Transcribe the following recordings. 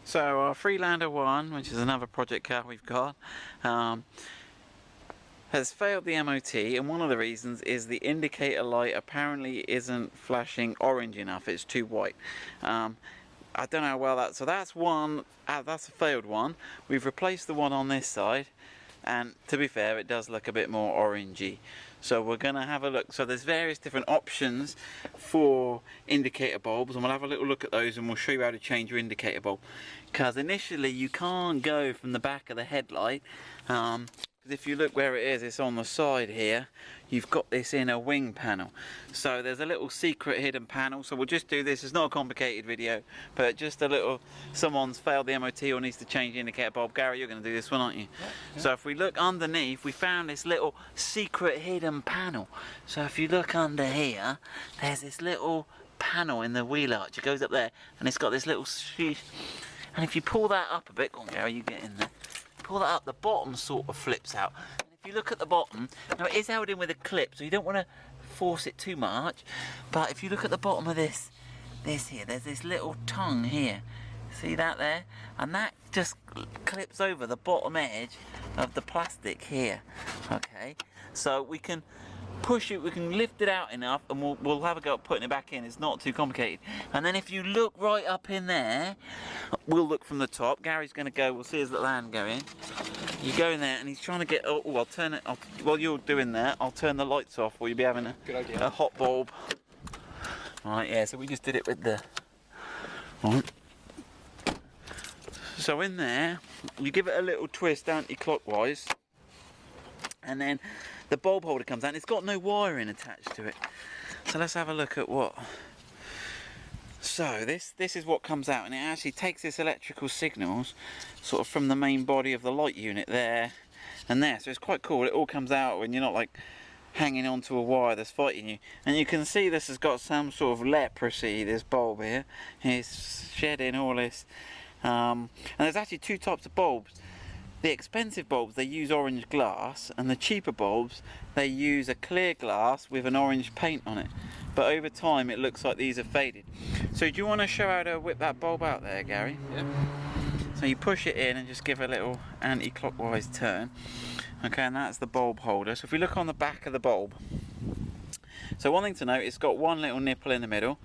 So our Freelander 1, which is another project car we've got, has failed the MOT, and one of the reasons is the indicator light apparently isn't flashing orange enough, it's too white. I don't know how well that, so that's one, that's a failed one. We've replaced the one on this side, and to be fair, it does look a bit more orangey. So we're going to have a look. So there's various different options for indicator bulbs, and we'll have a little look at those, and we'll show you how to change your indicator bulb. Because initially you can't go from the back of the headlight, because if you look where it is, it's on the side here. You've got this inner wing panel. So there's a little secret hidden panel. So we'll just do this. It's not a complicated video, but just a little, someone's failed the MOT or needs to change the indicator bulb. Gary, you're going to do this one, aren't you? Yeah. So if we look underneath, we found this little secret hidden panel. So if you look under here, there's this little panel in the wheel arch. It goes up there, and it's got this little sheath. And if you pull that up a bit, go on Gary, you get in there. Pull that up, the bottom sort of flips out. And if you look at the bottom, now it is held in with a clip, so you don't want to force it too much. But if you look at the bottom of this here, there's this little tongue here. See that there? And that just clips over the bottom edge of the plastic here. Okay, so we can push it, we can lift it out enough, and we'll have a go at putting it back in. It's not too complicated. And then if you look right up in there, we'll look from the top. Gary's going to go, we'll see his little hand go in. You go in there, and he's trying to get, oh, I'll turn it, while you're doing that, I'll turn the lights off, or you'll be having a hot bulb. Right, yeah, so we just did it with the, right. So in there, you give it a little twist anti-clockwise, and then the bulb holder comes out, and it's got no wiring attached to it. So let's have a look at what. So this is what comes out, and it actually takes this electrical signals sort of from the main body of the light unit there and there. So it's quite cool. It all comes out when you're not like hanging onto a wire that's fighting you. And you can see this has got some sort of leprosy, this bulb here. It's shedding all this. And there's actually two types of bulbs. The expensive bulbs, they use orange glass, and the cheaper bulbs, they use a clear glass with an orange paint on it. But over time, it looks like these have faded. So do you want to show how to whip that bulb out there, Gary? Yep. So you push it in and just give a little anti-clockwise turn. Okay, and that's the bulb holder. So if we look on the back of the bulb, so one thing to note, it's got one little nipple in the middle,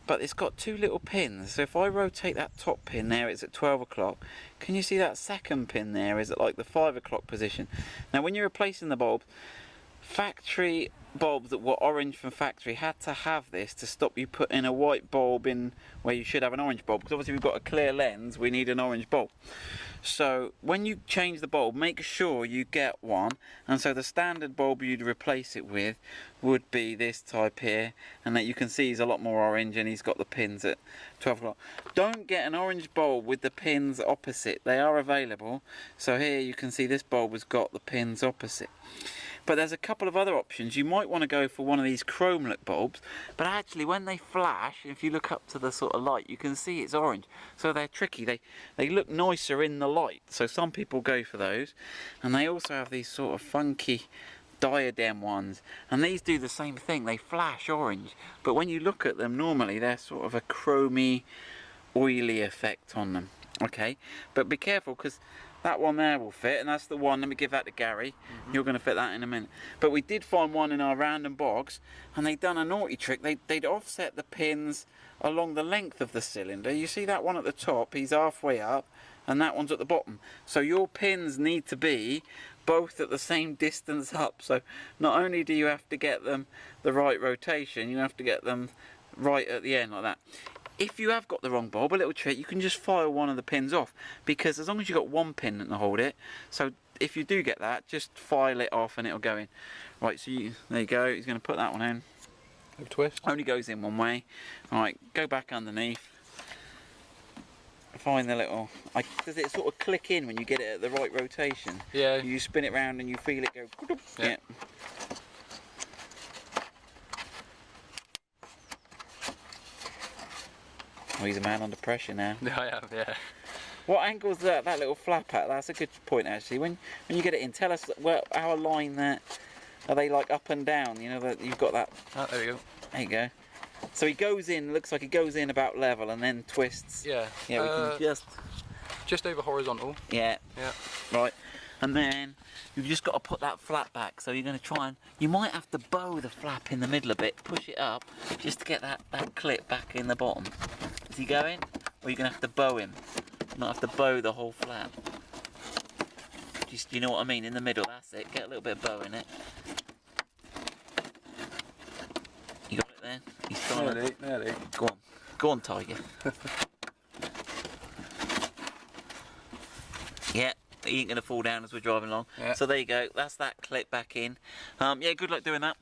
but it's got two little pins. So if I rotate that top pin there, it's at 12 o'clock. Can you see that second pin there is at like the 5 o'clock position? Now when you're replacing the bulb, factory bulbs that were orange from factory had to have this to stop you putting a white bulb in where you should have an orange bulb, because obviously we've got a clear lens, we need an orange bulb. So when you change the bulb, make sure you get one, and so the standard bulb you'd replace it with would be this type here, and that you can see he's a lot more orange, and he's got the pins at 12 o'clock. Don't get an orange bulb with the pins opposite. They are available. So here you can see this bulb has got the pins opposite. But there's a couple of other options. You might want to go for one of these chrome look bulbs, but actually when they flash, if you look up to the sort of light, you can see it's orange. So they're tricky. They look nicer in the light. So some people go for those. And they also have these sort of funky diadem ones. And these do the same thing. They flash orange. But when you look at them, normally they're sort of a chromy, oily effect on them. Okay? But be careful, because that one there will fit, and that's the one. Let me give that to Gary. You're going to fit that in a minute. But we did find one in our random box, and they'd done a naughty trick. They'd offset the pins along the length of the cylinder. You see that one at the top, he's halfway up, and that one's at the bottom. So your pins need to be both at the same distance up. So not only do you have to get them the right rotation, you have to get them right at the end like that. If you have got the wrong bulb, a little trick, you can just file one of the pins off, because as long as you've got one pin to hold it, so if you do get that, just file it off and it'll go in. Right, so there you go, he's going to put that one in. A twist. Only goes in one way. Right, go back underneath. Find the little, does it sort of click in when you get it at the right rotation? Yeah. You spin it round and you feel it go. Yeah. Oh, he's a man under pressure now. Yeah, I am, yeah. What angle's that little flap at? That's a good point actually. When you get it in, tell us how aligned that. Are they like up and down? You know that you've got that. Oh, there you go. There you go. So he goes in, looks like he goes in about level and then twists. Yeah. Yeah, we can just over horizontal. Yeah. Yeah. Right. And then you've just got to put that flap back. So you're going to try and, you might have to bow the flap in the middle a bit, push it up, just to get that clip back in the bottom. Is he going? Or you're going to have to bow him. Not have to bow the whole flap. Just, you know what I mean? In the middle, that's it. Get a little bit of bow in it. You got it there? He's trying to... Nearly. Go on. Go on, Tiger. Yeah, he ain't going to fall down as we're driving along. Yeah. So there you go. That's that clip back in. Yeah, good luck doing that.